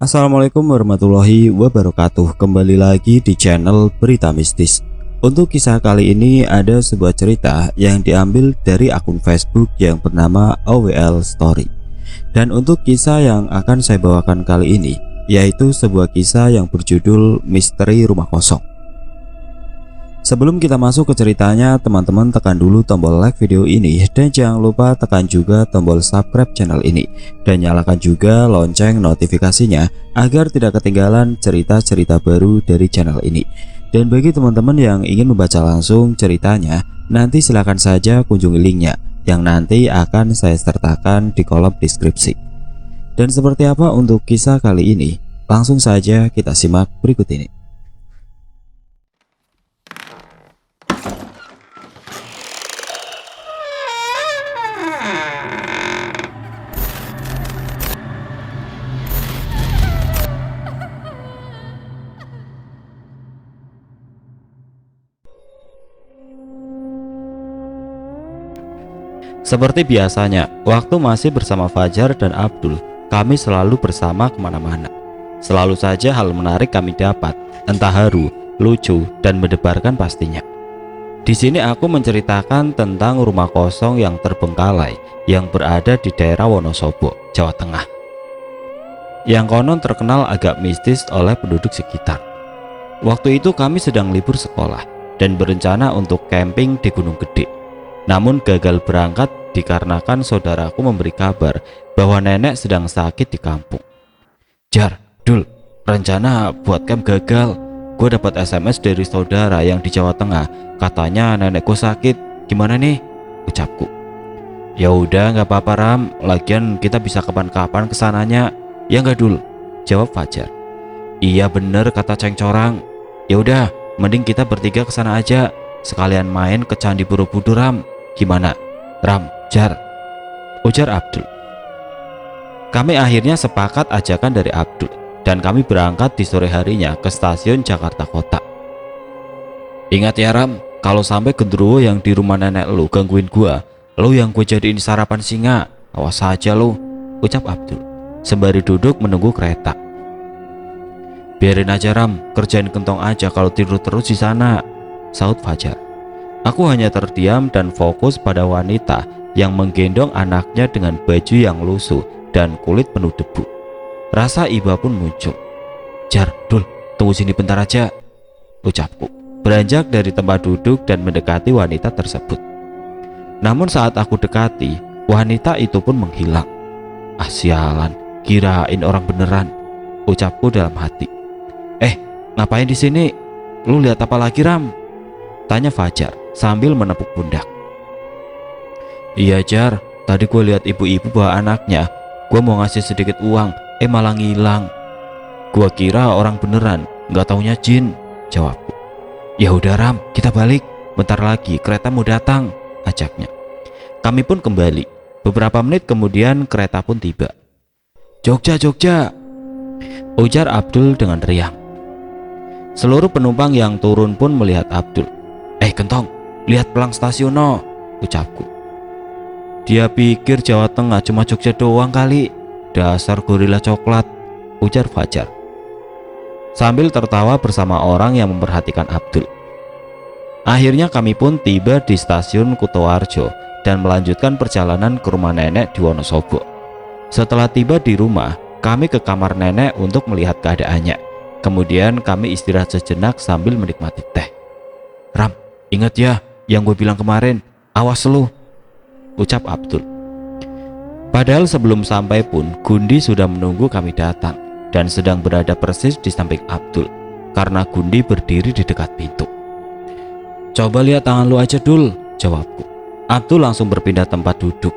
Assalamualaikum warahmatullahi wabarakatuh. Kembali lagi di channel Berita Mistis. Untuk kisah kali ini ada sebuah cerita yang diambil dari akun Facebook yang bernama OWL Story. Dan untuk kisah yang akan saya bawakan kali ini yaitu sebuah kisah yang berjudul Misteri Rumah Kosong. Sebelum kita masuk ke ceritanya, teman-teman tekan dulu tombol like video ini dan jangan lupa tekan juga tombol subscribe channel ini dan nyalakan juga lonceng notifikasinya agar tidak ketinggalan cerita-cerita baru dari channel ini. Dan bagi teman-teman yang ingin membaca langsung ceritanya, nanti silahkan saja kunjungi linknya yang nanti akan saya sertakan di kolom deskripsi. Dan seperti apa untuk kisah kali ini? Langsung saja kita simak berikut ini. Seperti biasanya, waktu masih bersama Fajar dan Abdul, kami selalu bersama kemana-mana. Selalu saja hal menarik kami dapat, entah haru, lucu, dan mendebarkan pastinya. Di sini aku menceritakan tentang rumah kosong yang terbengkalai yang berada di daerah Wonosobo, Jawa Tengah. Yang konon terkenal agak mistis oleh penduduk sekitar. Waktu itu kami sedang libur sekolah dan berencana untuk camping di Gunung Gede. Namun gagal berangkat dikarenakan saudaraku memberi kabar bahwa nenek sedang sakit di kampung. Jar, Dul, rencana buat camp gagal. Gue dapat SMS dari saudara yang di Jawa Tengah, katanya nenekku sakit. Gimana nih? Ucapku. Ya udah, nggak apa-apa Ram. Lagian kita bisa kapan-kapan kesananya. Ya nggak Dul? Jawab Fajar. Iya bener kata Ceng Corang. Ya udah, mending kita bertiga kesana aja. Sekalian main ke Candi Borobudur Ram. Gimana? Ram, Jar, ujar Abdul. Kami akhirnya sepakat ajakan dari Abdul dan kami berangkat di sore harinya ke stasiun Jakarta Kota. Ingat ya Ram, kalau sampai genderuwo yang di rumah nenek lu gangguin gua, lu yang gue jadiin sarapan singa. Awas saja lu, ucap Abdul sembari duduk menunggu kereta. Biarin aja Ram, kerjain kentong aja kalau tidur terus di sana, saut Fajar. Aku hanya terdiam dan fokus pada wanita yang menggendong anaknya dengan baju yang lusuh dan kulit penuh debu. Rasa iba pun muncul. Jar, Dul, tunggu sini bentar aja, ucapku, beranjak dari tempat duduk dan mendekati wanita tersebut. Namun saat aku dekati, wanita itu pun menghilang. Ah sialan, kirain orang beneran, ucapku dalam hati. Ngapain di sini? Lu lihat apa lagi Ram? Tanya Fajar sambil menepuk pundak. Iya Jar, tadi gue lihat ibu-ibu bawa anaknya. Gue mau ngasih sedikit uang, malah ngilang. Gue kira orang beneran, nggak taunya jin, jawabku. Ya udah Ram, kita balik. Bentar lagi kereta mau datang, ajaknya. Kami pun kembali. Beberapa menit kemudian kereta pun tiba. Jogja, Jogja, ujar Abdul dengan riang. Seluruh penumpang yang turun pun melihat Abdul. Kentong, lihat pelang stasiun no, ucapku. Dia pikir Jawa Tengah cuma Jogja doang kali. Dasar gorila coklat, ujar Fajar sambil tertawa bersama orang yang memperhatikan Abdul. Akhirnya kami pun tiba di stasiun Kutoarjo dan melanjutkan perjalanan ke rumah nenek di Wonosobo. Setelah tiba di rumah, kami ke kamar nenek untuk melihat keadaannya. Kemudian kami istirahat sejenak sambil menikmati teh. Ram, ingat ya yang gue bilang kemarin, awas lu, ucap Abdul. Padahal sebelum sampai pun Gundi sudah menunggu kami datang dan sedang berada persis di samping Abdul karena Gundi berdiri di dekat pintu. Coba lihat tangan lu aja Dul, jawabku. Abdul langsung berpindah tempat duduk.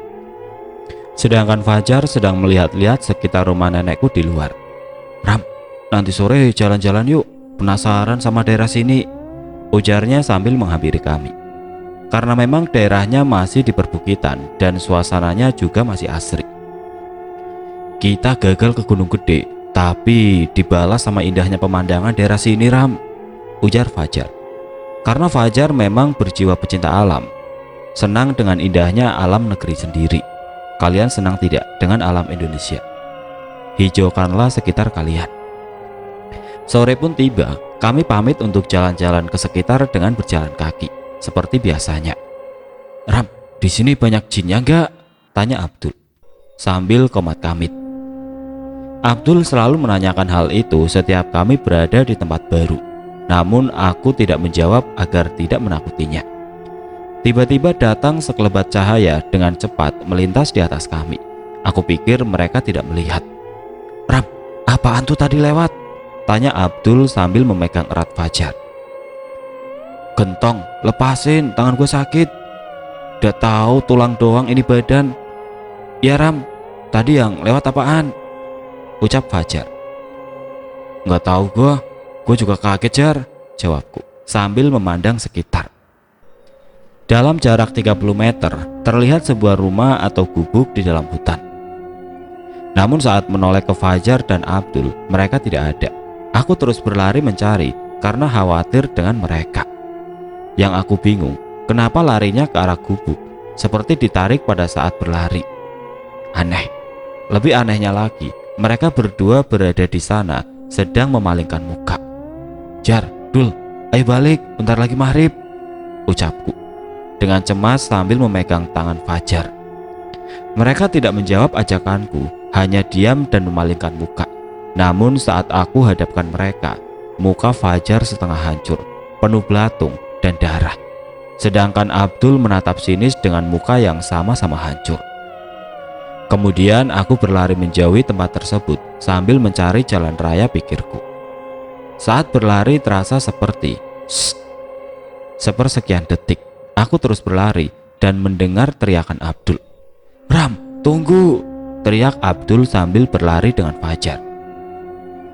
Sedangkan Fajar sedang melihat-lihat sekitar rumah nenekku di luar. Ram, nanti sore jalan-jalan yuk, penasaran sama daerah sini, ujarnya sambil menghampiri kami. Karena memang daerahnya masih di perbukitan dan suasananya juga masih asri. Kita gagal ke Gunung Gede, tapi dibalas sama indahnya pemandangan daerah sini Ram, ujar Fajar. Karena Fajar memang berjiwa pecinta alam, senang dengan indahnya alam negeri sendiri. Kalian senang tidak dengan alam Indonesia? hijaukanlah sekitar kalian. Sore pun tiba, kami pamit untuk jalan-jalan ke sekitar dengan berjalan kaki, seperti biasanya. Ram, di sini banyak jinnya nggak? Tanya Abdul, sambil komat kamit. Abdul selalu menanyakan hal itu setiap kami berada di tempat baru. Namun aku tidak menjawab agar tidak menakutinya. Tiba-tiba datang sekelebat cahaya dengan cepat melintas di atas kami. Aku pikir mereka tidak melihat. Ram, apaan tuh tadi lewat? Tanya Abdul sambil memegang erat Fajar. Gentong, lepasin, tangan gue sakit. Udah tahu tulang doang ini badan. Ya Ram, tadi yang lewat apaan? Ucap Fajar. Nggak tahu gue juga kaget Jar, jawabku sambil memandang sekitar. Dalam jarak 30 meter terlihat sebuah rumah atau gubuk di dalam hutan. Namun saat menoleh ke Fajar dan Abdul, mereka tidak ada. Aku terus berlari mencari karena khawatir dengan mereka. Yang aku bingung, kenapa larinya ke arah gubuk, seperti ditarik pada saat berlari. Aneh. Lebih anehnya lagi, mereka berdua berada di sana sedang memalingkan muka. Jar, Dul, ayo balik, bentar lagi maghrib, ucapku dengan cemas sambil memegang tangan Fajar. Mereka tidak menjawab ajakanku, hanya diam dan memalingkan muka. Namun saat aku hadapkan mereka, muka Fajar setengah hancur, penuh belatung dan darah. Sedangkan Abdul menatap sinis dengan muka yang sama-sama hancur. Kemudian aku berlari menjauhi tempat tersebut sambil mencari jalan raya, pikirku. Saat berlari terasa seperti sepersekian detik. Aku terus berlari dan mendengar teriakan Abdul. Ram, tunggu! Teriak Abdul sambil berlari dengan Fajar.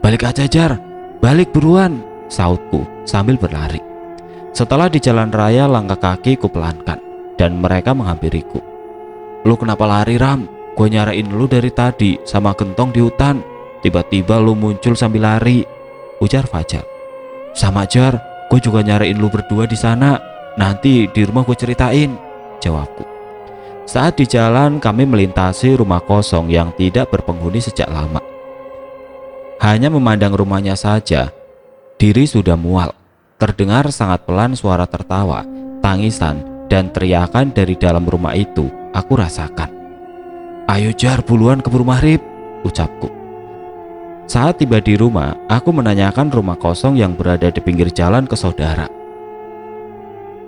Balik aja Jar, balik buruan, sautku sambil berlari. Setelah di jalan raya langkah kaki ku pelankan dan mereka menghampiriku. Lu kenapa lari Ram? Gue nyariin lu dari tadi sama Gentong di hutan. Tiba-tiba lu muncul sambil lari, ujar Fajar. Sama Jar, gue juga nyariin lu berdua di sana. Nanti di rumah gue ceritain, jawabku. Saat di jalan kami melintasi rumah kosong yang tidak berpenghuni sejak lama. Hanya memandang rumahnya saja, diri sudah mual. Terdengar sangat pelan suara tertawa, tangisan, dan teriakan dari dalam rumah itu. Aku rasakan. Ayo Jar, buruan keburu maghrib, ucapku. Saat tiba di rumah, aku menanyakan rumah kosong yang berada di pinggir jalan ke saudara.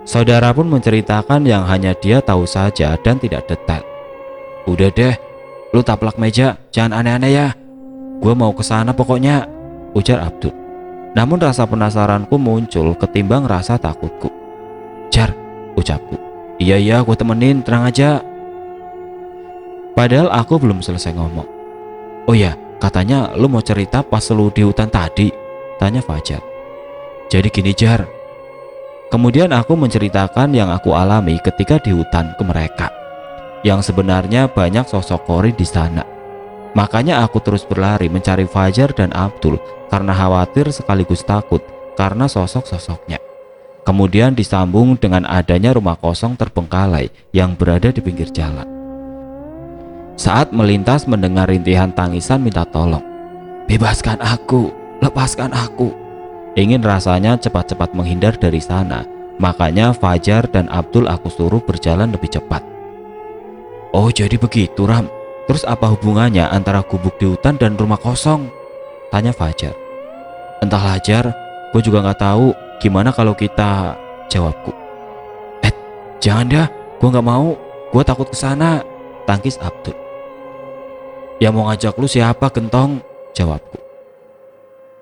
Saudara pun menceritakan yang hanya dia tahu saja dan tidak detail. Udah deh, lu taplak meja, jangan aneh-aneh ya. Gue mau ke sana pokoknya, ujar Abdul. Namun rasa penasaranku muncul ketimbang rasa takutku. Jar, ucapku. Iya, gue temenin, tenang aja. Padahal aku belum selesai ngomong. Oh ya, katanya lu mau cerita pas lu di hutan tadi, tanya Fajar. Jadi gini Jar. Kemudian aku menceritakan yang aku alami ketika di hutan ke mereka. Yang sebenarnya banyak sosok kori di sana. Makanya aku terus berlari mencari Fajar dan Abdul karena khawatir sekaligus takut karena sosok-sosoknya. Kemudian disambung dengan adanya rumah kosong terbengkalai yang berada di pinggir jalan. Saat melintas mendengar rintihan tangisan minta tolong. Bebaskan aku, lepaskan aku. Ingin rasanya cepat-cepat menghindar dari sana. Makanya Fajar dan Abdul aku suruh berjalan lebih cepat. Oh jadi begitu Ram. Terus apa hubungannya antara gubuk di hutan dan rumah kosong? Tanya Fajar. Entahlah Jar, gue juga gak tahu. Gimana kalau kita, jawabku. Jangan dah, gue gak mau. Gue takut kesana, tangkis Abdul. Ya mau ngajak lu siapa Gentong? Jawabku.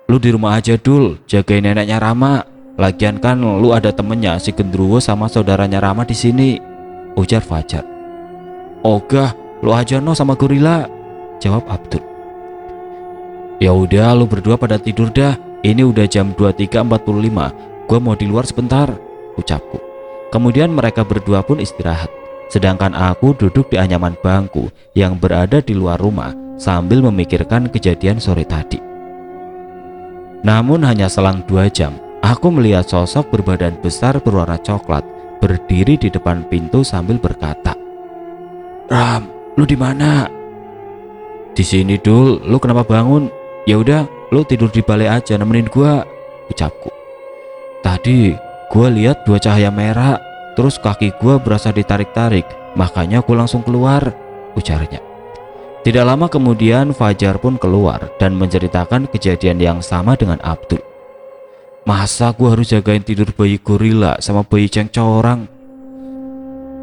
Lu di rumah aja Dul, jagain neneknya Rama. Lagian kan lu ada temennya si Gendruwo sama saudaranya Rama di sini, ujar Fajar. Ogah, lu aja no sama gorila, jawab Abdul. Ya udah, lu berdua pada tidur dah. Ini udah jam 23.45. Gue mau di luar sebentar, ucapku. Kemudian mereka berdua pun istirahat. Sedangkan aku duduk di anyaman bangku yang berada di luar rumah sambil memikirkan kejadian sore tadi. Namun hanya selang 2 jam, aku melihat sosok berbadan besar berwarna coklat berdiri di depan pintu sambil berkata, Ram, lu di mana? Di sini Dul, lu kenapa bangun? Ya udah, lu tidur di balai aja nemenin gua, ucapku. Tadi gua lihat dua cahaya merah, terus kaki gua berasa ditarik-tarik, makanya gua langsung keluar, ujarnya. Tidak lama kemudian Fajar pun keluar dan menceritakan kejadian yang sama dengan Abdul. Masa gua harus jagain tidur bayi gorila sama bayi cengcorang?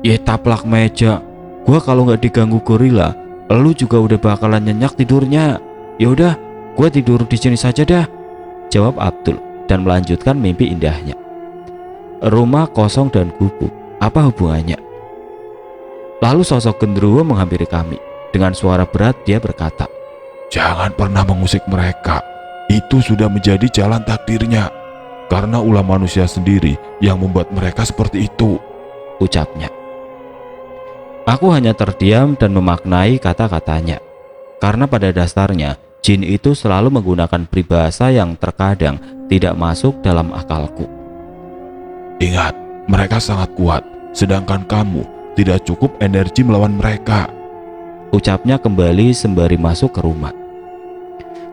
Ya taplak meja, gua kalau nggak diganggu gorila, lu juga udah bakalan nyenyak tidurnya. Ya udah, gua tidur di sini saja dah, jawab Abdul dan melanjutkan mimpi indahnya. Rumah kosong dan gubuk, apa hubungannya? Lalu sosok genderuwo menghampiri kami. Dengan suara berat dia berkata, "Jangan pernah mengusik mereka. Itu sudah menjadi jalan takdirnya. Karena ulah manusia sendiri yang membuat mereka seperti itu," ucapnya. Aku hanya terdiam dan memaknai kata-katanya. Karena pada dasarnya, jin itu selalu menggunakan peribahasa yang terkadang tidak masuk dalam akalku. "Ingat, mereka sangat kuat, sedangkan kamu tidak cukup energi melawan mereka," ucapnya kembali sembari masuk ke rumah.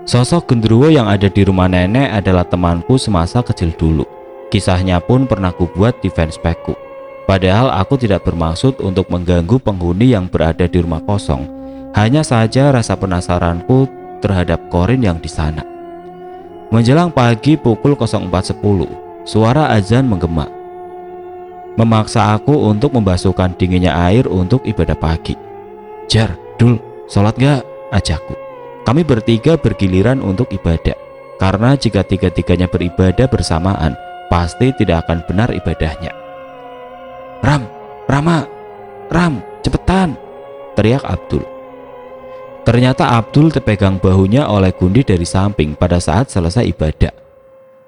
Sosok genderuwo yang ada di rumah nenek adalah temanku semasa kecil dulu. Kisahnya pun pernah kubuat di fanspage-ku. Padahal aku tidak bermaksud untuk mengganggu penghuni yang berada di rumah kosong. Hanya saja rasa penasaranku terhadap Corin yang di sana. Menjelang pagi pukul 04.10, suara azan menggema, memaksa aku untuk membasuhkan dinginnya air untuk ibadah pagi. Jar, Dul, sholat gak? Ajakku. Kami bertiga bergiliran untuk ibadah. Karena jika tiga-tiganya beribadah bersamaan, pasti tidak akan benar ibadahnya. Ram, Rama, Ram, cepetan, teriak Abdul. Ternyata Abdul terpegang bahunya oleh Gundi dari samping pada saat selesai ibadah.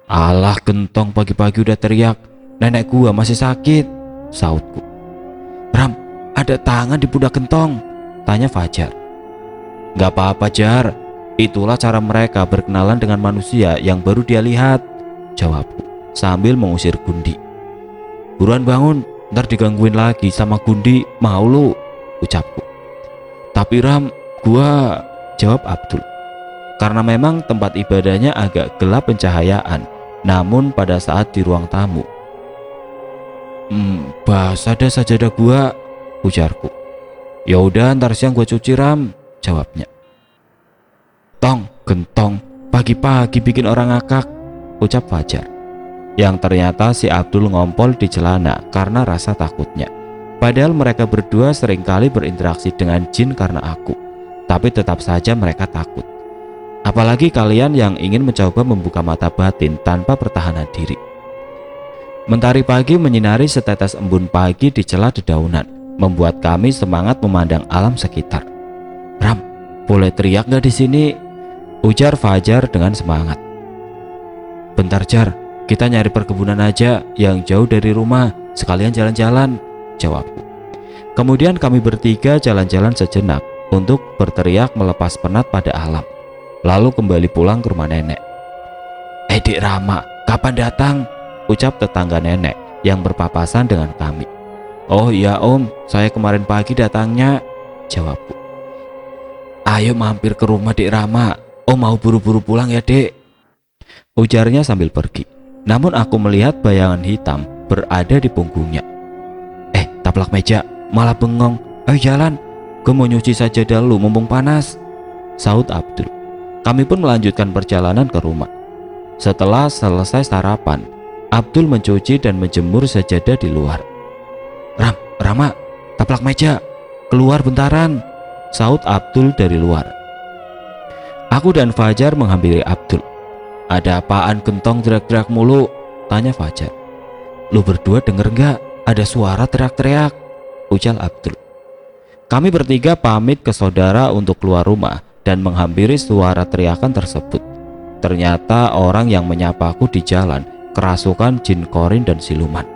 Alah gentong, pagi-pagi udah teriak, nenek gua masih sakit, sautku. Ram, ada tangan di pundak gentong, tanya Fajar. Gak apa-apa Jar, itulah cara mereka berkenalan dengan manusia yang baru dia lihat, jawabku sambil mengusir Gundi. Buruan bangun, ntar digangguin lagi sama Gundi, mau lu, ucapku. Tapi Ram, gua, jawab Abdul. Karena memang tempat ibadahnya agak gelap pencahayaan, namun pada saat di ruang tamu, basah dah sajadah gua, ujarku. Ya udah ntar siang gua cuci Ram, jawabnya. Tong, gentong, pagi-pagi bikin orang ngakak, ucap Fajar. Yang ternyata si Abdul ngompol di celana karena rasa takutnya. Padahal mereka berdua seringkali berinteraksi dengan jin karena aku. Tapi tetap saja mereka takut. Apalagi kalian yang ingin mencoba membuka mata batin tanpa pertahanan diri. Mentari pagi menyinari setetes embun pagi di celah dedaunan, membuat kami semangat memandang alam sekitar. Ram, boleh teriak gak di sini? Ujar Fajar dengan semangat. Bentar Jar, kita nyari perkebunan aja yang jauh dari rumah, sekalian jalan-jalan, jawabku. Kemudian kami bertiga jalan-jalan sejenak untuk berteriak melepas penat pada alam. Lalu kembali pulang ke rumah nenek. Dik Rama, kapan datang? Ucap tetangga nenek yang berpapasan dengan kami. Oh iya Om, saya kemarin pagi datangnya, jawabku. Ayo mampir ke rumah Dik Rama, Om mau buru-buru pulang ya Dek, ujarnya sambil pergi. Namun aku melihat bayangan hitam berada di punggungnya. Taplak meja, malah bengong. Ayo jalan, gue mau nyuci saja dulu mumpung panas, saut Abdul. Kami pun melanjutkan perjalanan ke rumah. Setelah selesai sarapan, Abdul mencuci dan menjemur sajadah di luar. Ram, Rama, taplak meja, keluar bentaran, saut Abdul dari luar. Aku dan Fajar menghampiri Abdul. Ada apaan gentong teriak-teriak mulu? Tanya Fajar. Lu berdua denger gak? Ada suara teriak-teriak, ujar Abdul. Kami bertiga pamit ke saudara untuk keluar rumah dan menghampiri suara teriakan tersebut. Ternyata orang yang menyapaku di jalan kerasukan jin Corin dan siluman.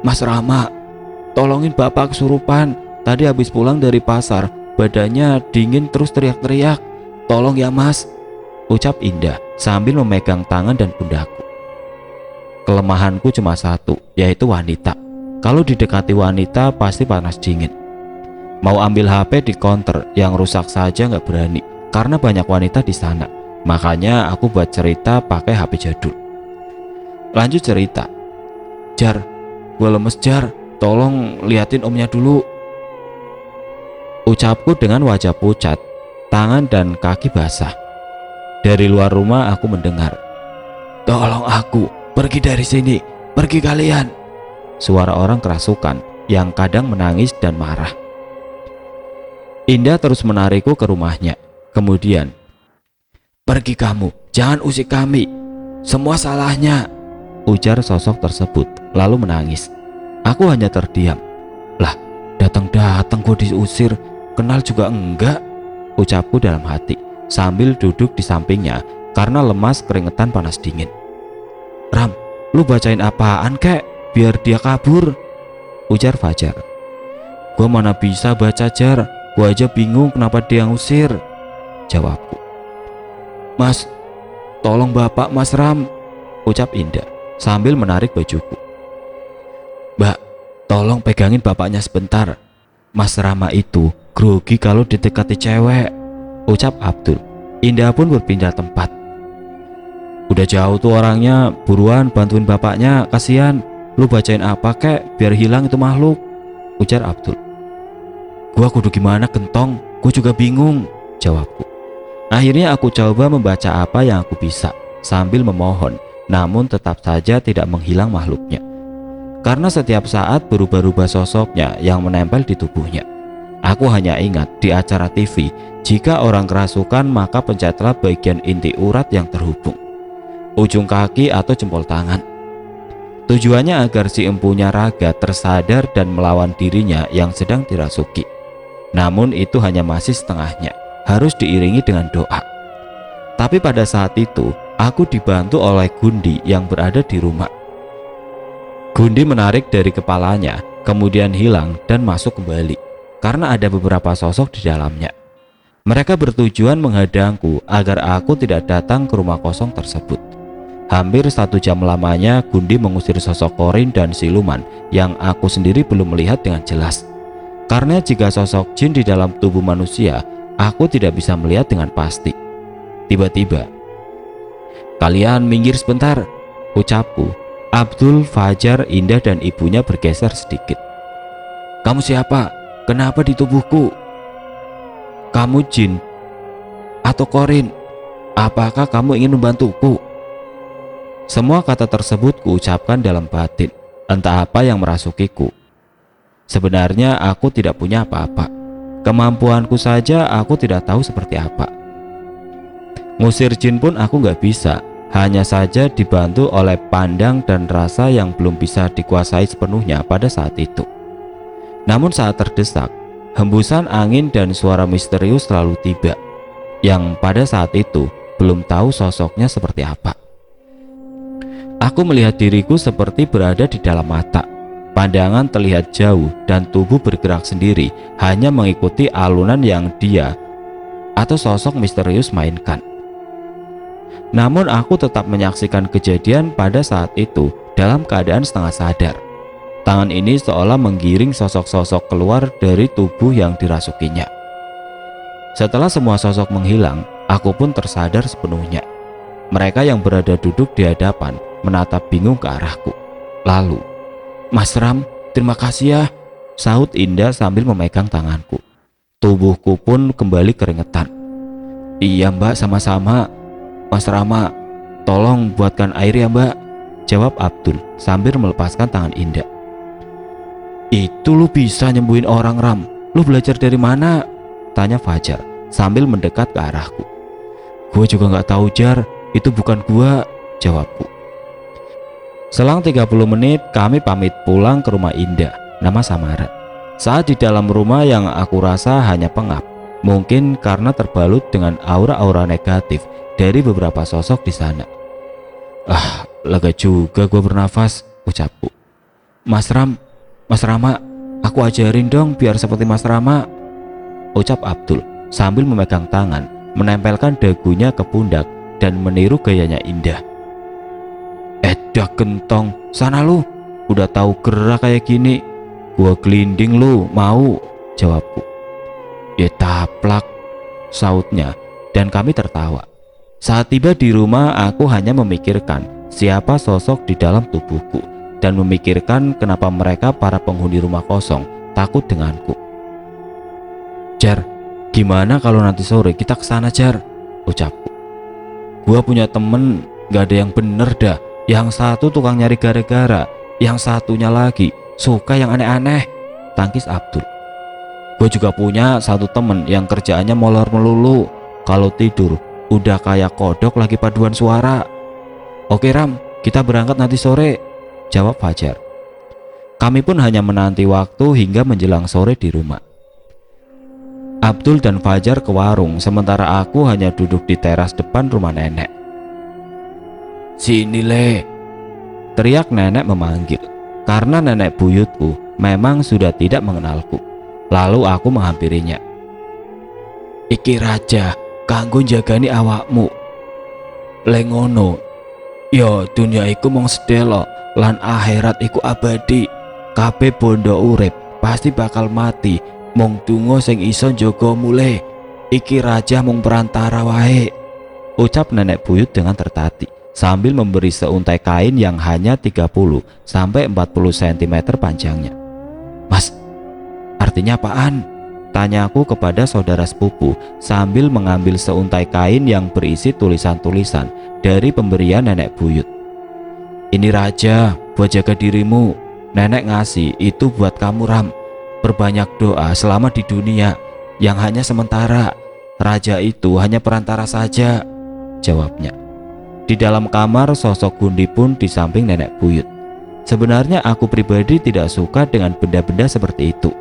Mas Rama, tolongin bapak kesurupan. Tadi habis pulang dari pasar, badannya dingin terus teriak-teriak. Tolong ya mas, ucap Indah sambil memegang tangan dan pundakku. Kelemahanku cuma satu, yaitu wanita. Kalau didekati wanita pasti panas dingin. Mau ambil HP di counter yang rusak saja nggak berani karena banyak wanita di sana. Makanya aku buat cerita pakai HP jadul. Lanjut cerita. Jar, gue lemes Jar, tolong liatin omnya dulu. Ucapku dengan wajah pucat, tangan dan kaki basah. Dari luar rumah aku mendengar, tolong aku, pergi dari sini, pergi kalian. Suara orang kerasukan yang kadang menangis dan marah. Indah terus menarikku ke rumahnya. Kemudian, pergi kamu, jangan usik kami, semua salahnya, ujar sosok tersebut lalu menangis. Aku hanya terdiam. Lah, datang-datang gue diusir, kenal juga enggak, ucapku dalam hati sambil duduk di sampingnya karena lemas keringetan panas dingin. Ram, lu bacain apaan kek biar dia kabur, ujar Fajar. Gua mana bisa baca Jar, gua aja bingung kenapa dia ngusir, jawabku. Mas, tolong bapak Mas Ram, ucap Indah sambil menarik bajuku. Mbak, tolong pegangin bapaknya sebentar, Mas Rama itu grogi kalau didekati cewek, ucap Abdul. Indah pun berpindah tempat. Udah jauh tuh orangnya, buruan bantuin bapaknya, kasihan. Lu bacain apa kek biar hilang itu makhluk, ujar Abdul. Gua kudu gimana gentong, gua juga bingung, jawabku. Akhirnya aku coba membaca apa yang aku bisa sambil memohon, namun tetap saja tidak menghilang makhluknya. Karena setiap saat berubah-ubah sosoknya yang menempel di tubuhnya. Aku hanya ingat di acara TV, jika orang kerasukan maka pencetlah bagian inti urat yang terhubung, ujung kaki atau jempol tangan. Tujuannya agar si empunya raga tersadar dan melawan dirinya yang sedang dirasuki. Namun itu hanya masih setengahnya, harus diiringi dengan doa. Tapi pada saat itu, aku dibantu oleh Gundi yang berada di rumah. Gundi menarik dari kepalanya, kemudian hilang dan masuk kembali, karena ada beberapa sosok di dalamnya. Mereka bertujuan menghadangku agar aku tidak datang ke rumah kosong tersebut. Hampir 1 jam lamanya Gundi mengusir sosok Korin dan siluman yang aku sendiri belum melihat dengan jelas. Karena jika sosok jin di dalam tubuh manusia, aku tidak bisa melihat dengan pasti. Tiba-tiba, kalian minggir sebentar, ucapku. Abdul, Fajar, Indah dan ibunya bergeser sedikit. Kamu siapa? Kenapa di tubuhku? Kamu jin atau Korin? Apakah kamu ingin membantuku? Semua kata tersebut kuucapkan dalam batin, entah apa yang merasukiku. Sebenarnya aku tidak punya apa-apa. Kemampuanku saja aku tidak tahu seperti apa. Ngusir jin pun aku nggak bisa, hanya saja dibantu oleh pandang dan rasa yang belum bisa dikuasai sepenuhnya pada saat itu. Namun saat terdesak, hembusan angin dan suara misterius selalu tiba, yang pada saat itu belum tahu sosoknya seperti apa. Aku melihat diriku seperti berada di dalam mata. Pandangan terlihat jauh dan tubuh bergerak sendiri, hanya mengikuti alunan yang dia atau sosok misterius mainkan. Namun aku tetap menyaksikan kejadian pada saat itu dalam keadaan setengah sadar. Tangan ini seolah menggiring sosok-sosok keluar dari tubuh yang dirasukinya. Setelah semua sosok menghilang, aku pun tersadar sepenuhnya. Mereka yang berada duduk di hadapan menatap bingung ke arahku. Lalu, Mas Ram, terima kasih ya, sahut Indah sambil memegang tanganku. Tubuhku pun kembali keringetan. Iya mbak, sama-sama. Mas Rama, tolong buatkan air ya mbak, jawab Abdul sambil melepaskan tangan Indah. Itu lu bisa nyembuhin orang Ram, lu belajar dari mana? Tanya Fajar sambil mendekat ke arahku. Gue juga gak tahu Jar, itu bukan gua, jawabku. Selang 30 menit kami pamit pulang ke rumah Indah, nama samaran. Saat di dalam rumah yang aku rasa hanya pengap, mungkin karena terbalut dengan aura-aura negatif dari beberapa sosok di sana. Lega juga gue bernafas, ucapku. Mas Rama, aku ajarin dong biar seperti Mas Rama, ucap Abdul sambil memegang tangan, menempelkan dagunya ke pundak dan meniru gayanya Indah. Dah gentong, sana lu, udah tahu gerak kayak gini, gua gelinding lu, mau, jawabku. Ya taplak, sautnya, dan kami tertawa. Saat tiba di rumah, aku hanya memikirkan siapa sosok di dalam tubuhku dan memikirkan kenapa mereka para penghuni rumah kosong takut denganku. Jar, gimana kalau nanti sore kita kesana, Jar? Ucapku. Gua punya temen, gak ada yang bener dah. Yang satu tukang nyari gara-gara, yang satunya lagi suka yang aneh-aneh, tangkis Abdul. Gue juga punya satu temen yang kerjaannya molor melulu. Kalau tidur udah kayak kodok lagi paduan suara. Oke Ram, kita berangkat nanti sore, jawab Fajar. Kami pun hanya menanti waktu hingga menjelang sore di rumah. Abdul dan Fajar ke warung, sementara aku hanya duduk di teras depan rumah nenek. Sini le, teriak nenek memanggil. Karena nenek buyutku memang sudah tidak mengenalku. Lalu aku menghampirinya. Iki raja, kanggo jagani awakmu. Lengono, yo dunia iku mung sedelo, lan akhirat iku abadi. Kabeh bondo urip pasti bakal mati. Mung donga sing iso njagamu le. Iki raja mung perantara wae, ucap nenek buyut dengan tertati sambil memberi seuntai kain yang hanya 30 sampai 40 cm panjangnya. Mas, artinya apaan? Tanyaku kepada saudara sepupu sambil mengambil seuntai kain yang berisi tulisan-tulisan dari pemberian nenek buyut. Ini raja, buat jaga dirimu. Nenek ngasih itu buat kamu Ram. Perbanyak doa selama di dunia yang hanya sementara. Raja itu hanya perantara saja, jawabnya. Di dalam kamar sosok Gundi pun di samping nenek buyut. Sebenarnya aku pribadi tidak suka dengan benda-benda seperti itu.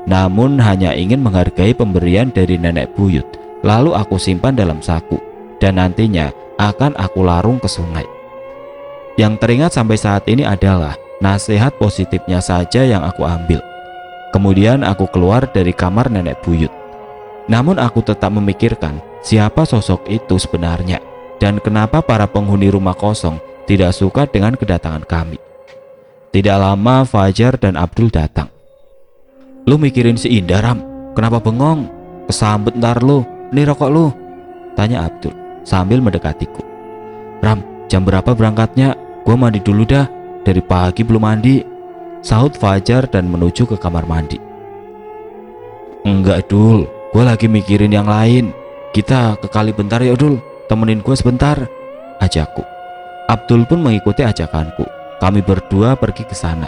Namun hanya ingin menghargai pemberian dari nenek buyut. Lalu aku simpan dalam saku dan nantinya akan aku larung ke sungai. Yang teringat sampai saat ini adalah nasihat positifnya saja yang aku ambil. Kemudian aku keluar dari kamar nenek buyut. Namun aku tetap memikirkan siapa sosok itu sebenarnya dan kenapa para penghuni rumah kosong tidak suka dengan kedatangan kami. Tidak lama Fajar dan Abdul datang. Lu mikirin si Indah Ram? Kenapa bengong? Kesambet ntar lu, ini rokok lu, tanya Abdul sambil mendekatiku. Ram, jam berapa berangkatnya? Gua mandi dulu dah, dari pagi belum mandi, sahut Fajar dan menuju ke kamar mandi. Enggak Dul, gua lagi mikirin yang lain. Kita ke kali bentar ya Dul, temenin gue sebentar, ajakku. Abdul pun mengikuti ajakanku. Kami berdua pergi ke sana.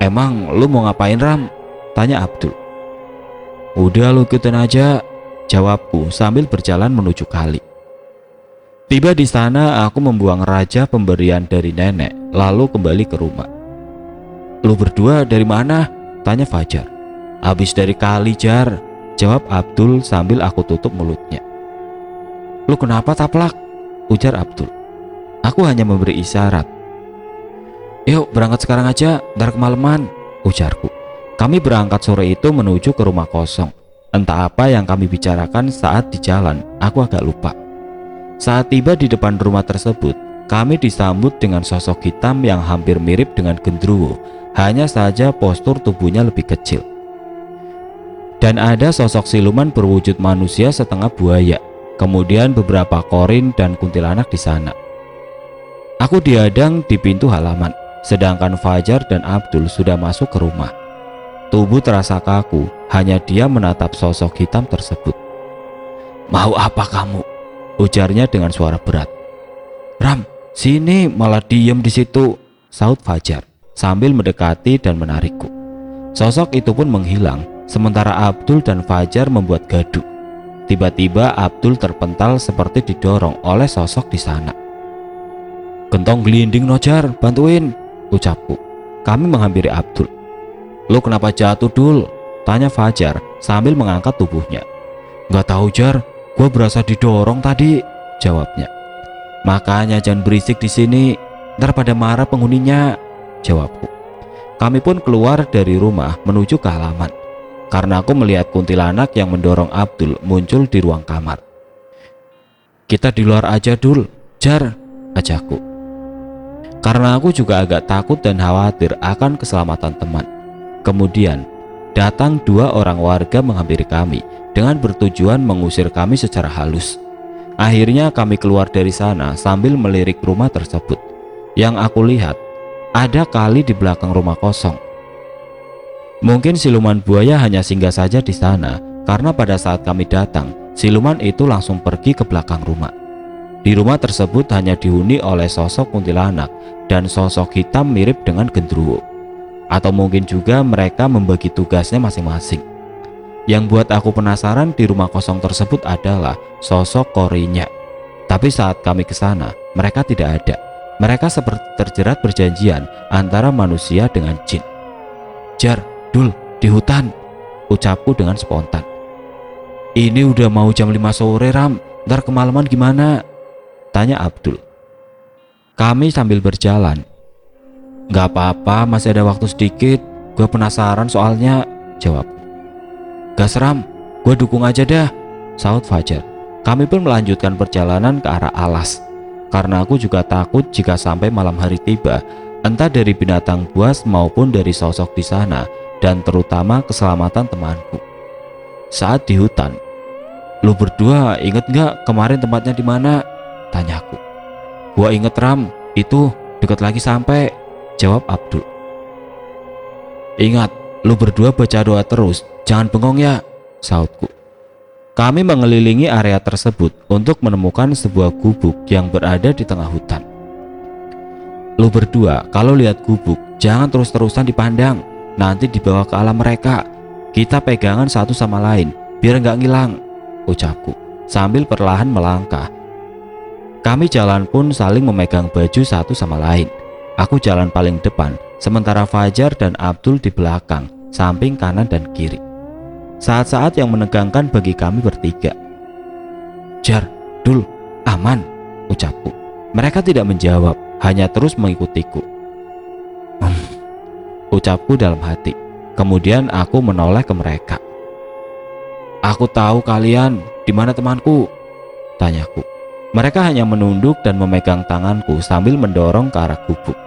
Emang lu mau ngapain Ram? Tanya Abdul. Udah lu ikutin aja, jawabku sambil berjalan menuju kali. Tiba di sana aku membuang raja pemberian dari nenek, lalu kembali ke rumah. Lu berdua dari mana? Tanya Fajar. Habis dari kali Jar, jawab Abdul sambil aku tutup mulutnya. Lu kenapa taplak? Ujar Abdul. Aku hanya memberi isyarat. Yuk berangkat sekarang aja, ntar kemalaman, ujarku. Kami berangkat sore itu menuju ke rumah kosong. Entah apa yang kami bicarakan saat di jalan, aku agak lupa. Saat tiba di depan rumah tersebut, kami disambut dengan sosok hitam yang hampir mirip dengan genderuwo, hanya saja postur tubuhnya lebih kecil. Dan ada sosok siluman berwujud manusia setengah buaya. Kemudian beberapa korin dan kuntilanak di sana. Aku dihadang di pintu halaman, sedangkan Fajar dan Abdul sudah masuk ke rumah. Tubuh terasa kaku, hanya dia menatap sosok hitam tersebut. Mau apa kamu? Ujarnya dengan suara berat. Ram, sini, malah diem di situ, sahut Fajar sambil mendekati dan menarikku. Sosok itu pun menghilang, sementara Abdul dan Fajar membuat gaduh. Tiba-tiba Abdul terpental seperti didorong oleh sosok di sana. Gentong gelinding Nojar, bantuin, ucapku. Kami menghampiri Abdul. Lu kenapa jatuh Dul? Tanya Fajar sambil mengangkat tubuhnya. Gak tahu Jar, gua berasa didorong tadi, jawabnya. Makanya jangan berisik di sini, ntar pada marah penghuninya, jawabku. Kami pun keluar dari rumah menuju ke halaman. Karena aku melihat kuntilanak yang mendorong Abdul muncul di ruang kamar. Kita di luar aja Dul, Jar, ajakku. Karena aku juga agak takut dan khawatir akan keselamatan teman. Kemudian datang 2 orang warga menghampiri kami dengan bertujuan mengusir kami secara halus. Akhirnya kami keluar dari sana sambil melirik rumah tersebut. Yang aku lihat, ada kali di belakang rumah kosong. Mungkin siluman buaya hanya singgah saja di sana, karena pada saat kami datang, siluman itu langsung pergi ke belakang rumah. Di rumah tersebut hanya dihuni oleh sosok kuntilanak dan sosok hitam mirip dengan genderuwo. Atau mungkin juga mereka membagi tugasnya masing-masing. Yang buat aku penasaran di rumah kosong tersebut adalah sosok Korinya. Tapi saat kami ke sana, mereka tidak ada. Mereka seperti terjerat perjanjian antara manusia dengan jin. "Jar, Dul, di hutan," ucapku dengan spontan. "Ini udah mau jam 5 sore, Ram. Ntar kemalaman gimana?" tanya Abdul. Kami sambil berjalan. "Gak apa-apa, masih ada waktu sedikit. Gue penasaran soalnya," jawab. "Gas Ram, gue dukung aja dah," sahut Fajar. Kami pun melanjutkan perjalanan ke arah alas. Karena aku juga takut jika sampai malam hari tiba, entah dari binatang buas maupun dari sosok di sana, dan terutama keselamatan temanku. Saat di hutan, "Lu berdua inget gak kemarin tempatnya di mana?" tanyaku. "Gua inget Ram, itu deket lagi sampai," jawab Abdul. "Ingat, lu berdua baca doa terus, jangan bengong ya," sahutku. Kami mengelilingi area tersebut untuk menemukan sebuah gubuk yang berada di tengah hutan. "Lu berdua kalau lihat gubuk jangan terus-terusan dipandang, nanti dibawa ke alam mereka. Kita pegangan satu sama lain biar nggak ngilang," ucapku sambil perlahan melangkah. Kami jalan pun saling memegang baju satu sama lain. Aku jalan paling depan, sementara Fajar dan Abdul di belakang, samping kanan dan kiri. Saat-saat yang menegangkan bagi kami bertiga. "Jar, Dul, aman," ucapku. Mereka tidak menjawab, hanya terus mengikutiku. Ucapku dalam hati. Kemudian aku menoleh ke mereka. "Aku tahu kalian, di mana temanku?" tanyaku. Mereka hanya menunduk dan memegang tanganku sambil mendorong ke arah gubuk.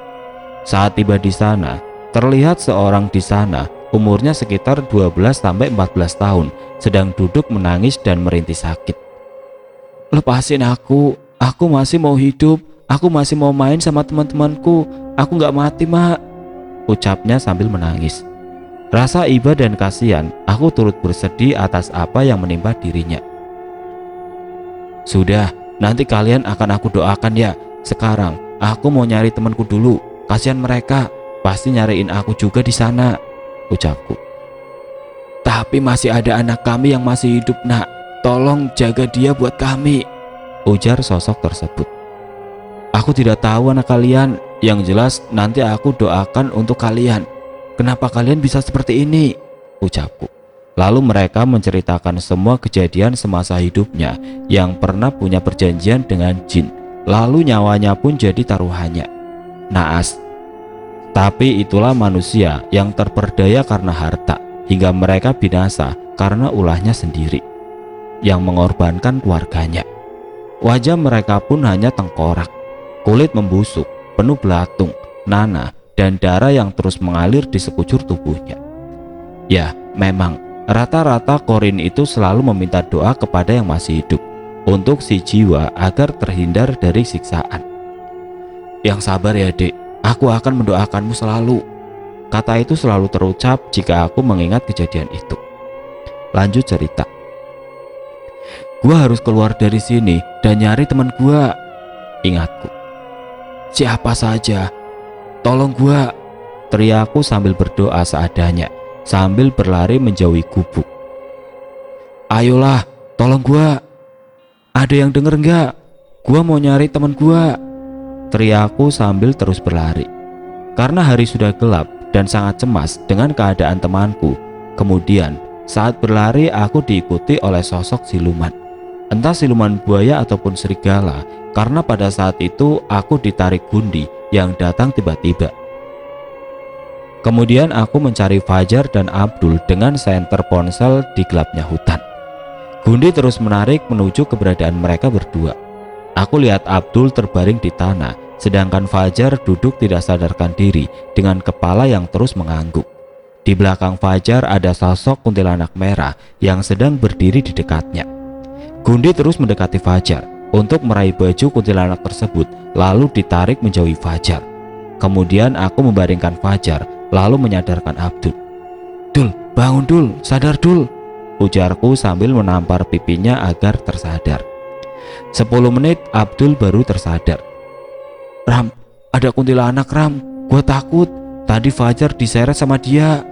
Saat tiba di sana, terlihat seorang di sana, umurnya sekitar 12-14 tahun, sedang duduk menangis dan merintih sakit. "Lepasin aku masih mau hidup, aku masih mau main sama teman-temanku, aku gak mati, Mak," ucapnya sambil menangis. Rasa iba dan kasihan, aku turut bersedih atas apa yang menimpa dirinya. "Sudah, nanti kalian akan aku doakan ya. Sekarang aku mau nyari temanku dulu. Kasihan mereka, pasti nyariin aku juga di sana," ucapku. "Tapi masih ada anak kami yang masih hidup, Nak. Tolong jaga dia buat kami," ujar sosok tersebut. "Aku tidak tahu anak kalian. Yang jelas nanti aku doakan untuk kalian. Kenapa kalian bisa seperti ini?" ucapku. Lalu mereka menceritakan semua kejadian semasa hidupnya yang pernah punya perjanjian dengan jin, lalu nyawanya pun jadi taruhannya. Naas. Tapi itulah manusia yang terperdaya karena harta, hingga mereka binasa karena ulahnya sendiri, yang mengorbankan keluarganya. Wajah mereka pun hanya tengkorak, kulit membusuk, penuh belatung, nanah, dan darah yang terus mengalir di sekujur tubuhnya. Ya, memang rata-rata korin itu selalu meminta doa kepada yang masih hidup untuk si jiwa agar terhindar dari siksaan. "Yang sabar ya, Dek. Aku akan mendoakanmu selalu." Kata itu selalu terucap jika aku mengingat kejadian itu. Lanjut cerita. "Gua harus keluar dari sini dan nyari teman gua," ingatku. "Siapa saja, tolong gua," teriakku sambil berdoa seadanya, sambil berlari menjauhi gubuk. "Ayolah, tolong gua. Ada yang denger nggak? Gua mau nyari teman gua," teriakku sambil terus berlari. Karena hari sudah gelap dan sangat cemas dengan keadaan temanku. Kemudian saat berlari aku diikuti oleh sosok siluman. Entah siluman buaya ataupun serigala, karena pada saat itu aku ditarik Gundi yang datang tiba-tiba. Kemudian aku mencari Fajar dan Abdul dengan senter ponsel di gelapnya hutan. Gundi terus menarik menuju keberadaan mereka berdua. Aku lihat Abdul terbaring di tanah, sedangkan Fajar duduk tidak sadarkan diri dengan kepala yang terus mengangguk. Di belakang Fajar ada sosok kuntilanak merah yang sedang berdiri di dekatnya. Gundi terus mendekati Fajar untuk meraih baju kuntilanak tersebut, lalu ditarik menjauhi Fajar. Kemudian aku membaringkan Fajar lalu menyadarkan Abdul. "Dul, bangun Dul, sadar Dul," ujarku sambil menampar pipinya agar tersadar. 10 menit Abdul baru tersadar. "Ram, ada kuntilanak Ram, gue takut. Tadi Fajar diseret sama dia,"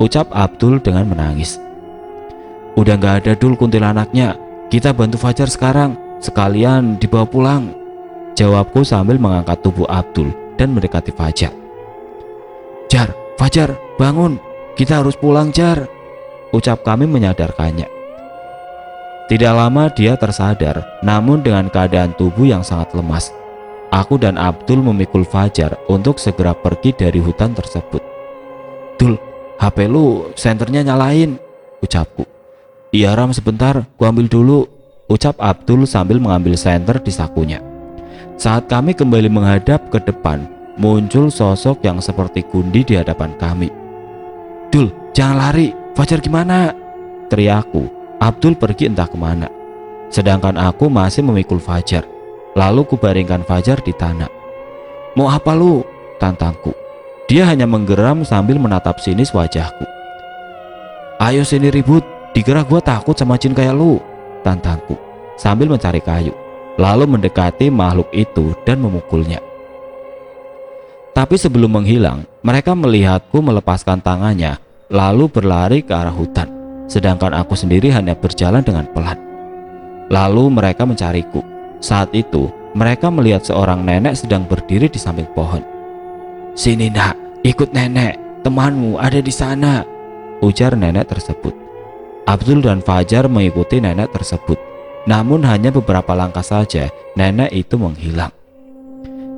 ucap Abdul dengan menangis. "Udah gak ada Dul kuntilanaknya, kita bantu Fajar sekarang, sekalian dibawa pulang," jawabku sambil mengangkat tubuh Abdul dan mendekati Fajar. "Jar, Fajar, bangun, kita harus pulang Jar," ucap kami menyadarkannya. Tidak lama dia tersadar, namun dengan keadaan tubuh yang sangat lemas. Aku dan Abdul memikul Fajar untuk segera pergi dari hutan tersebut. "Dul, HP lu senternya nyalain," ucapku. "Iya Ram, sebentar, gua ambil dulu," ucap Abdul sambil mengambil senter di sakunya. Saat kami kembali menghadap ke depan, muncul sosok yang seperti Gundi di hadapan kami. "Dul, jangan lari, Fajar gimana?" teriakku. Abdul pergi entah kemana, sedangkan aku masih memikul Fajar. Lalu kubaringkan Fajar di tanah. "Mau apa lu?" tantangku. Dia hanya menggeram sambil menatap sinis wajahku. "Ayo sini ribut, dikira gua takut sama jin kayak lu," tantangku sambil mencari kayu, lalu mendekati makhluk itu dan memukulnya. Tapi sebelum menghilang, mereka melihatku melepaskan tangannya lalu berlari ke arah hutan, sedangkan aku sendiri hanya berjalan dengan pelan. Lalu mereka mencariku. Saat itu mereka melihat seorang nenek sedang berdiri di samping pohon. "Sini nak, ikut nenek, temanmu ada di sana," ujar nenek tersebut. Abdul dan Fajar mengikuti nenek tersebut, namun hanya beberapa langkah saja nenek itu menghilang.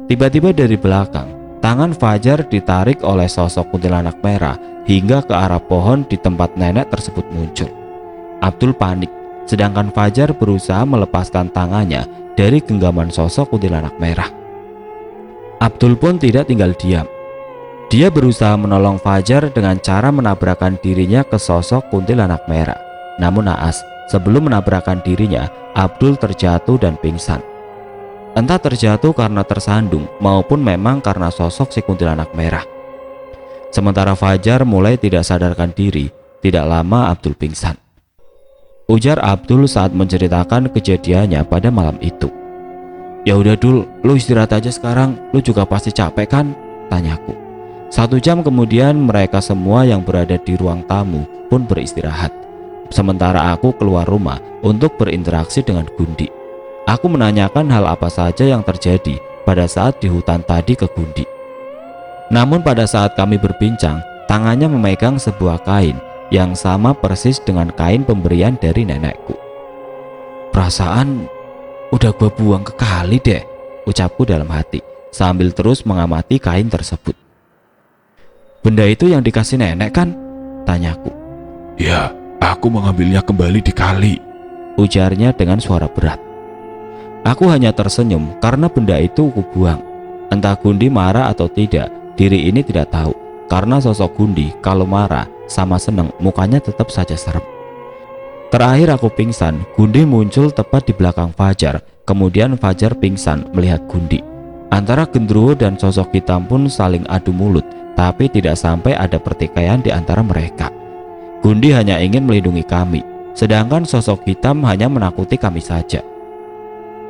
Tiba-tiba dari belakang, tangan Fajar ditarik oleh sosok kuntilanak merah hingga ke arah pohon di tempat nenek tersebut muncul. Abdul panik, sedangkan Fajar berusaha melepaskan tangannya dari genggaman sosok kuntilanak merah. Abdul pun tidak tinggal diam. Dia berusaha menolong Fajar dengan cara menabrakkan dirinya ke sosok kuntilanak merah. Namun naas, sebelum menabrakkan dirinya, Abdul terjatuh dan pingsan. Entah terjatuh karena tersandung maupun memang karena sosok si kuntilanak merah. Sementara Fajar mulai tidak sadarkan diri. Tidak lama Abdul pingsan, ujar Abdul saat menceritakan kejadiannya pada malam itu. "Ya udah Dul, lu istirahat aja sekarang, lu juga pasti capek kan?" tanyaku. 1 jam kemudian mereka semua yang berada di ruang tamu pun beristirahat. Sementara aku keluar rumah untuk berinteraksi dengan Gundi. Aku menanyakan hal apa saja yang terjadi pada saat di hutan tadi ke Gundi. Namun pada saat kami berbincang, tangannya memegang sebuah kain yang sama persis dengan kain pemberian dari nenekku. "Perasaan udah gua buang ke kali deh," ucapku dalam hati sambil terus mengamati kain tersebut. "Benda itu yang dikasih nenek kan?" tanyaku. "Ya, aku mengambilnya kembali di kali," ujarnya dengan suara berat. Aku hanya tersenyum karena benda itu kubuang. Entah Gundi marah atau tidak, diri ini tidak tahu, karena sosok Gundi kalau marah sama seneng mukanya tetap saja serem. Terakhir aku pingsan, Gundi muncul tepat di belakang Fajar. Kemudian Fajar pingsan melihat Gundi. Antara genderuwo dan sosok hitam pun saling adu mulut, tapi tidak sampai ada pertikaian di antara mereka. Gundi hanya ingin melindungi kami, sedangkan sosok hitam hanya menakuti kami saja.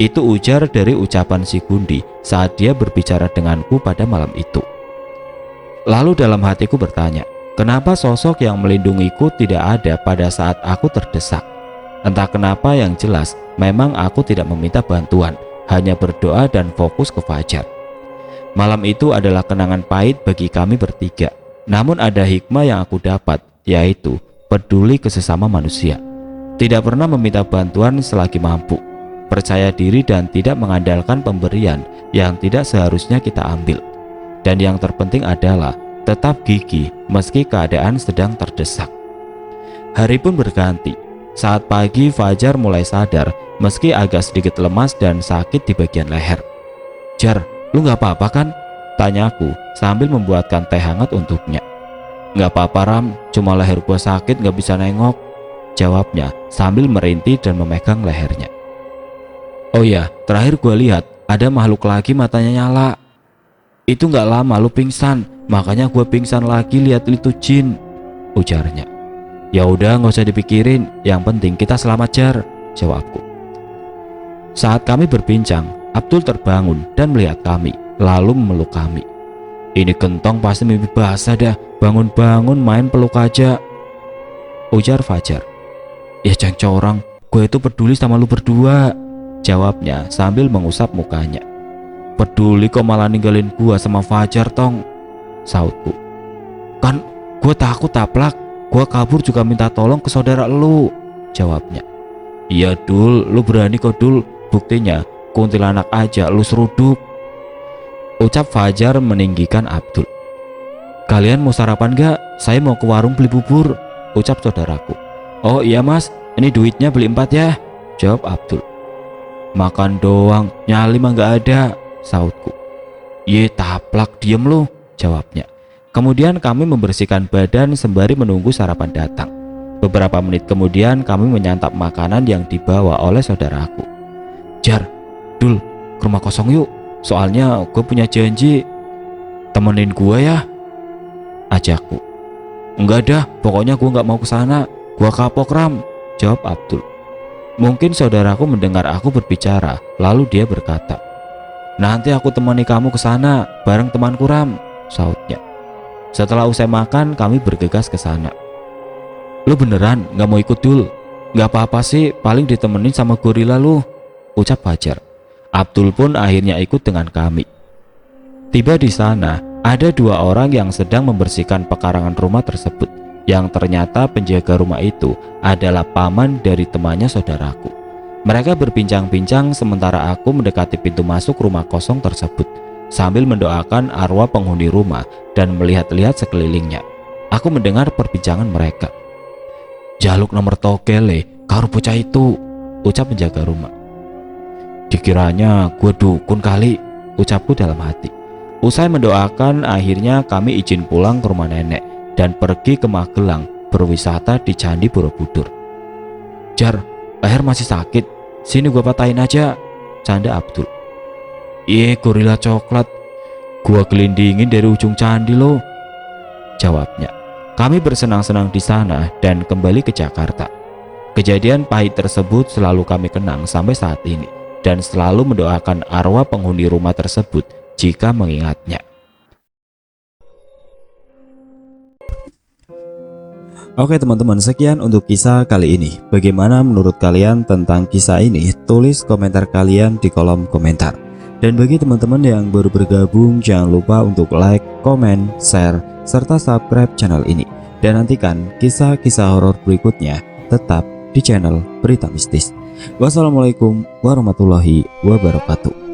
Itu ujar dari ucapan si Gundi saat dia berbicara denganku pada malam itu. Lalu dalam hatiku bertanya, kenapa sosok yang melindungiku tidak ada pada saat aku terdesak? Entah kenapa, yang jelas memang aku tidak meminta bantuan, hanya berdoa dan fokus ke Fajar. Malam itu adalah kenangan pahit bagi kami bertiga. Namun ada hikmah yang aku dapat, yaitu peduli ke sesama manusia. Tidak pernah meminta bantuan selagi mampu. Percaya diri dan tidak mengandalkan pemberian yang tidak seharusnya kita ambil. Dan yang terpenting adalah tetap gigih meski keadaan sedang terdesak. Hari pun berganti. Saat pagi Fajar mulai sadar meski agak sedikit lemas dan sakit di bagian leher. "Jar, lu gak apa-apa kan?" tanyaku sambil membuatkan teh hangat untuknya. Nggak apa-apa Ram, cuma leher gua sakit nggak bisa nengok, jawabnya sambil merintih dan memegang lehernya. Oh ya, terakhir gua lihat ada makhluk lagi matanya nyala. Itu nggak lama lu pingsan, makanya gua pingsan lagi lihat itu jin, ujarnya. Ya udah nggak usah dipikirin, yang penting kita selamat Jar, jawabku. Saat kami berbincang, Abdul terbangun dan melihat kami, lalu memeluk kami. Ini gentong pasti mimpi basah dah, bangun-bangun main peluk aja, ujar Fajar. Ya Cang corang, gue itu peduli sama lu berdua, jawabnya sambil mengusap mukanya. Peduli kok malah ninggalin gua sama Fajar tong, sautku. Kan gue takut taplak, gua kabur juga minta tolong ke saudara lu, jawabnya. Iya Dul, lu berani kok Dul, buktinya kuntilanak aja lu seruduk, ucap Fajar meninggikan Abdul. Kalian mau sarapan gak? Saya mau ke warung beli bubur, ucap saudaraku. Oh iya mas, ini duitnya beli 4 ya, jawab Abdul. Makan doang, nyali mah gak ada, sautku. Ye taplak, diem lu, jawabnya. Kemudian kami membersihkan badan sembari menunggu sarapan datang. Beberapa menit kemudian kami menyantap makanan yang dibawa oleh saudaraku. Jar, Dul, ke rumah kosong yuk, soalnya gue punya janji. Temenin gue ya, ajakku. Enggak dah, pokoknya gue gak mau kesana, gue kapok Ram, jawab Abdul. Mungkin saudaraku mendengar aku berbicara, lalu dia berkata, nanti aku temani kamu ke sana bareng temanku Ram, sautnya. Setelah usai makan, kami bergegas ke sana. Lu beneran nggak mau ikut Dul? Nggak apa-apa sih, paling ditemenin sama gorila lu, ucap Fajar. Abdul pun akhirnya ikut dengan kami. Tiba di sana, ada 2 orang yang sedang membersihkan pekarangan rumah tersebut, yang ternyata penjaga rumah itu adalah paman dari temannya saudaraku. Mereka berbincang-bincang sementara aku mendekati pintu masuk rumah kosong tersebut sambil mendoakan arwah penghuni rumah dan melihat-lihat sekelilingnya. Aku mendengar perbincangan mereka. Jaluk nomor tokele karo bocah itu, ucap penjaga rumah. Dikiranya gue dukun kali, ucapku dalam hati. Usai mendoakan, akhirnya kami izin pulang ke rumah nenek dan pergi ke Magelang berwisata di Candi Borobudur. Jar, leher masih sakit, sini gue patahin aja, canda Abdul. Iya gorila coklat, gua gelindingin dari ujung candi lo, jawabnya. Kami bersenang-senang di sana dan kembali ke Jakarta. Kejadian pahit tersebut selalu kami kenang sampai saat ini dan selalu mendoakan arwah penghuni rumah tersebut jika mengingatnya. Oke teman-teman, sekian untuk kisah kali ini. Bagaimana menurut kalian tentang kisah ini? Tulis komentar kalian di kolom komentar. Dan bagi teman-teman yang baru bergabung, jangan lupa untuk like, komen, share, serta subscribe channel ini. Dan nantikan kisah-kisah horor berikutnya tetap di channel Berita Mistis. Wassalamualaikum warahmatullahi wabarakatuh.